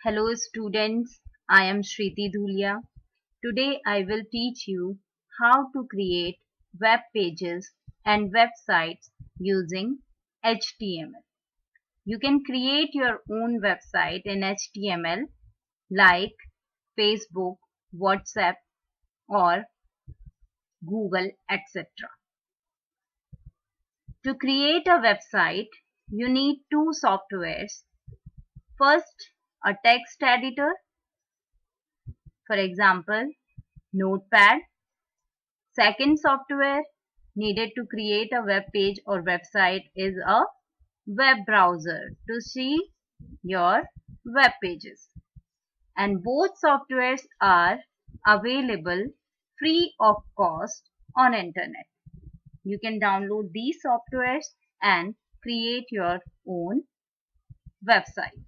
Hello students, I am Shriti Dhulia. Today I will teach you how to create web pages and websites using HTML. You can create your own website in HTML like Facebook, WhatsApp or Google, etc. To create a website, you need two softwares. First, a text editor, for example, Notepad. Second software needed to create a web page or website is a web browser to see your web pages. And both softwares are available free of cost on internet. You can download these softwares and create your own website.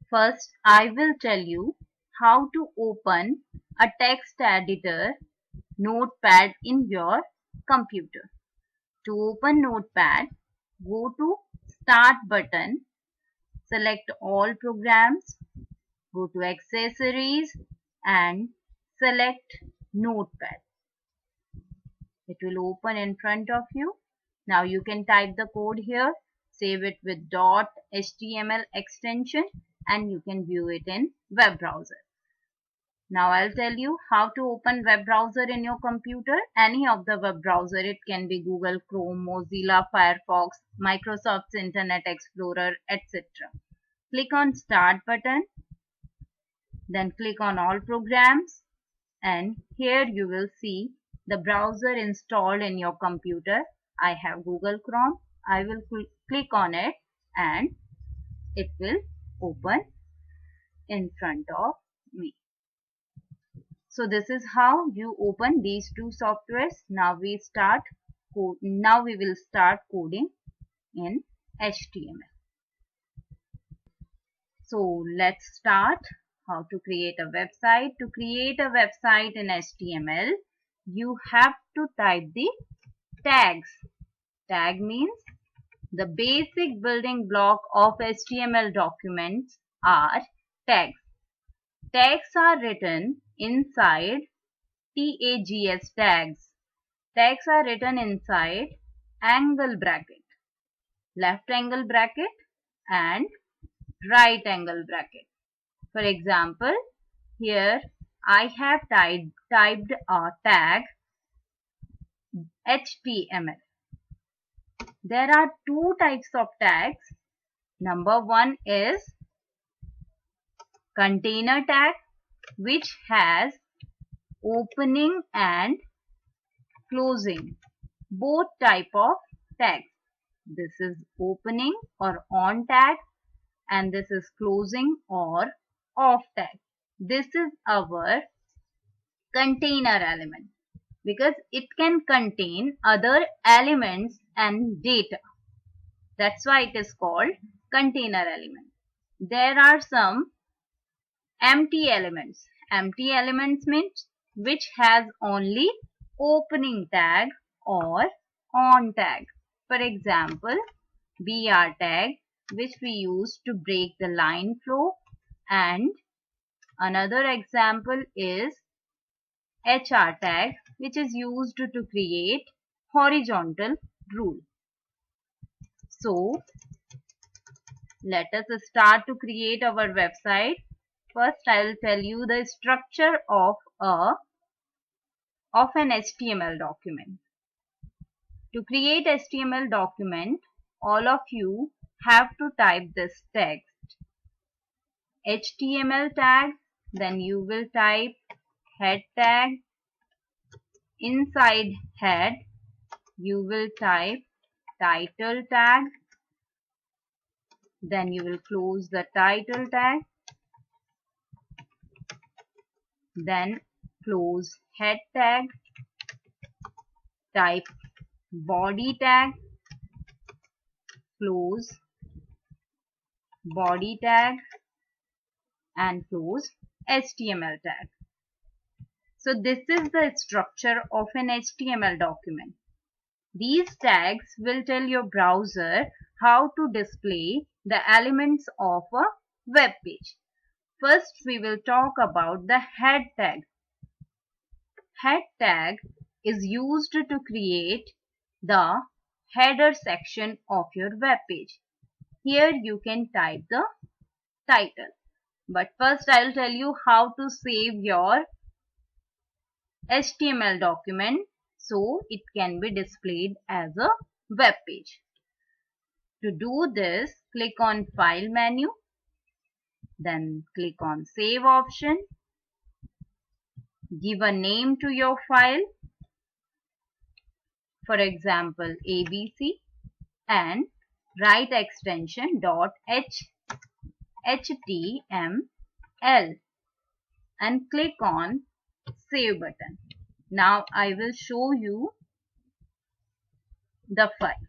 First, I will tell you how to open a text editor Notepad in your computer. To open Notepad, go to Start button, select all programs, go to Accessories and select Notepad. It will open in front of you. Now you can type the code here, save it with .html extension and you can view it in web browser. Now I'll tell you how to open web browser in your computer. Any of the web browser. It can be Google Chrome, Mozilla Firefox, Microsoft's Internet Explorer, etc. Click on Start button. Then click on All Programs. And here you will see the browser installed in your computer. I have Google Chrome. I will click on it and it will open in front of me. So this is how you open these two softwares. Now we will start coding in HTML. So let's start how to create a website. To create a website in HTML, you have to type the tags. Tag means the basic building block of HTML documents are tags. Tags are written inside tags. Tags are written inside angle bracket, left angle bracket and right angle bracket. For example, here I have typed a tag HTML. There are two types of tags. Number one is container tag, which has opening and closing, both type of tags. This is opening or on tag and this is closing or off tag. This is our container element because it can contain other elements and data. That's why it is called container element. There are some empty elements. Empty elements means which has only opening tag or on tag. For example, BR tag, which we use to break the line flow, and another example is HR tag, which is used to create horizontal rule. So let us start to create our website. First, I will tell you the structure of an HTML document. To create HTML document, all of you have to type this text. HTML tag, then you will type head tag. Inside head, you will type title tag. Then you will close the title tag. Then close head tag. Type body tag. Close body tag and close HTML tag. So this is the structure of an HTML document. These tags will tell your browser how to display the elements of a web page. First, we will talk about the head tag. Head tag is used to create the header section of your web page. Here you can type the title. But first I'll tell you how to save your HTML document so it can be displayed as a web page. To do this, click on File menu, then click on Save option. Give a name to your file, for example ABC, and write extension .html and click on Save button. Now I will show you the file.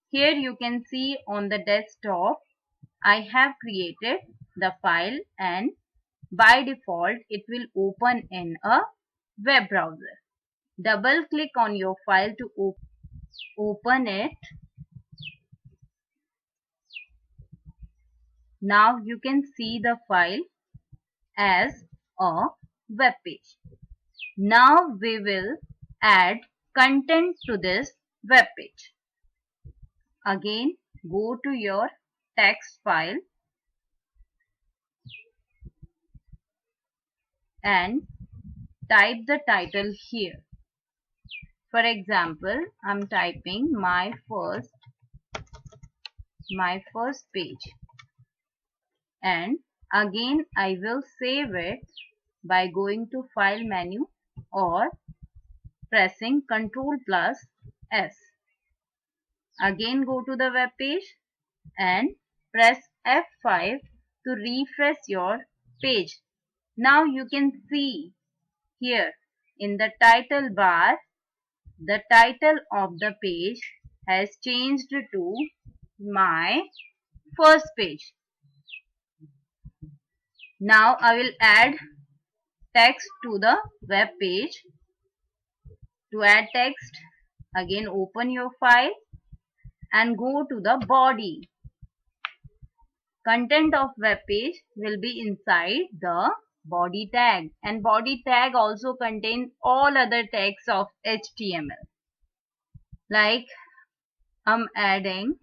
Here you can see on the desktop I have created the file, and by default it will open in a web browser. Double click on your file to open it. Now you can see the file as a web page. Now we will add content to this web page. Again, go to your text file and type the title here. For example, I'm typing my first page, and again I will save it by going to File menu or pressing Ctrl+S. Again go to the web page and press F5 to refresh your page. Now you can see here in the title bar, the title of the page has changed to my first page. Now I will add text to the web page. To add text, again open your file and go to the body. Content of web page will be inside the body tag, and body tag also contains all other tags of HTML. Like I'm adding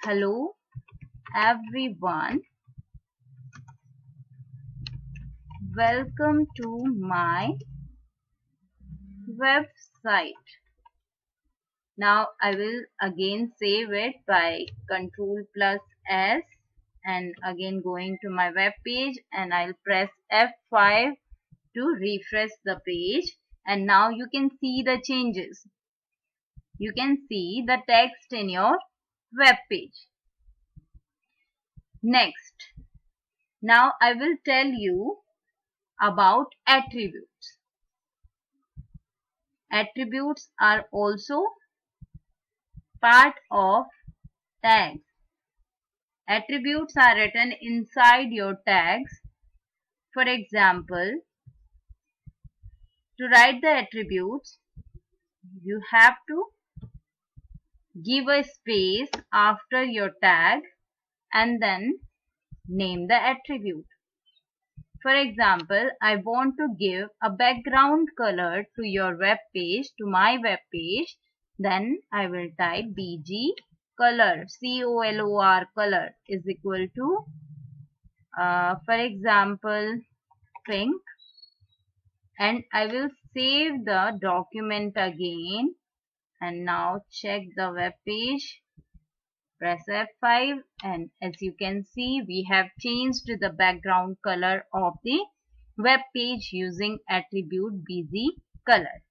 hello everyone, welcome to my website. Now I will again save it by Ctrl+S and again going to my web page, and I'll press F5 to refresh the page, and now you can see the changes. You can see the text in your web page. Next, now I will tell you about attributes. Attributes are also part of tags. Attributes are written inside your tags. For example, to write the attributes, you have to give a space after your tag and then name the attribute. For example, I want to give a background color to your web page, to my web page. Then I will type bg color, color, color is equal to, for example, pink, and I will save the document again, and now check the web page, press F5, and as you can see we have changed the background color of the web page using attribute bg color.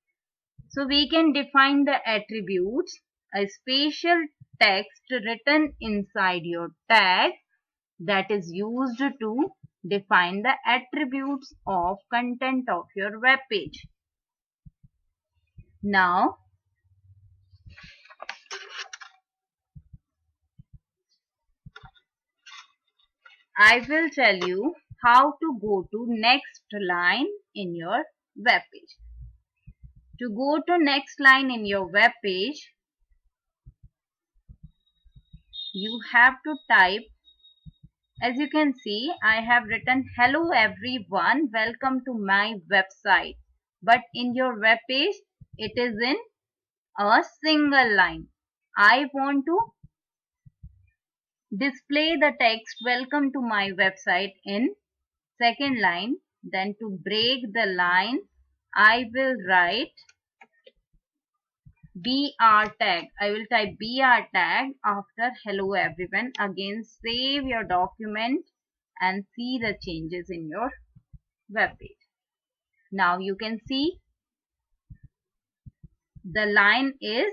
So we can define the attributes, a special text written inside your tag that is used to define the attributes of content of your web page. Now I will tell you how to go to next line in your web page. To go to next line in your web page, you have to type As you can see, I have written hello everyone, welcome to my website. But in your web page, it is in a single line. I want to display the text welcome to my website in second line. Then to break the line, I will write BR tag. I will type BR tag after hello everyone. Again, save your document and see the changes in your web page. Now you can see the line is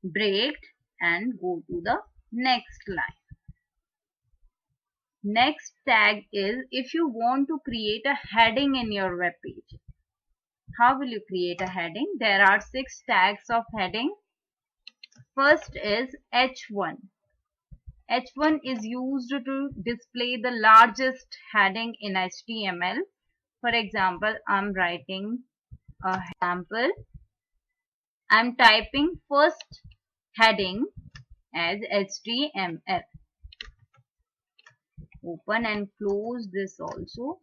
breaked and go to the next line. Next tag is if you want to create a heading in your web page. How will you create a heading? There are 6 tags of heading. First is H1. H1 is used to display the largest heading in HTML. For example, I'm writing a example. I'm typing first heading as HTML. Open and close this also.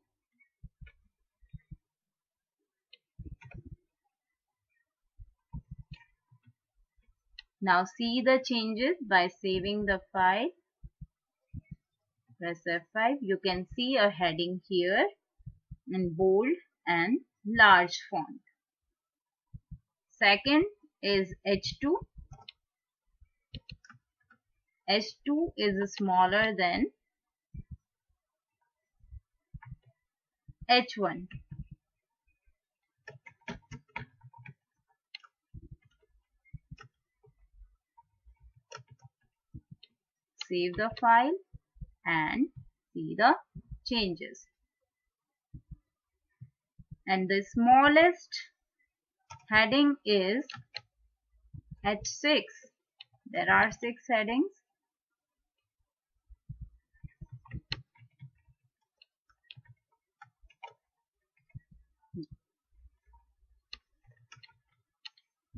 Now see the changes by saving the file. Press F5. You can see a heading here in bold and large font. Second is H2. H2 is smaller than H1. Save the file and see the changes. And the smallest heading is H6. There are 6 headings.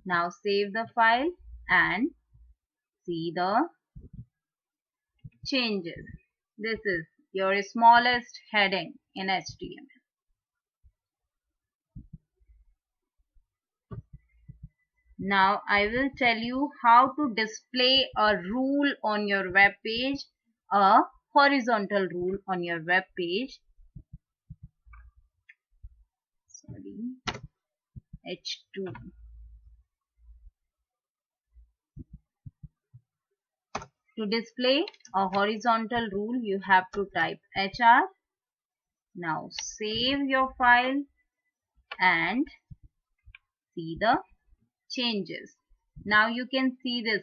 Now save the file and see the changes. This is your smallest heading in HTML. Now I will tell you how to display a rule on your web page, a horizontal rule on your web page. H2. To display a horizontal rule, you have to type HR. Now save your file and see the changes. Now you can see this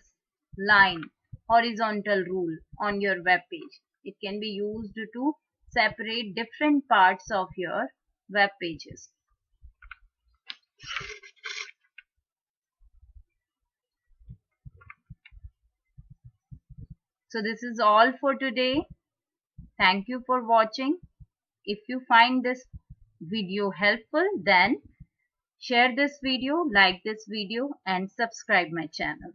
line, horizontal rule on your web page. It can be used to separate different parts of your web pages. So this is all for today. Thank you for watching. If you find this video helpful, then share this video, like this video and subscribe my channel.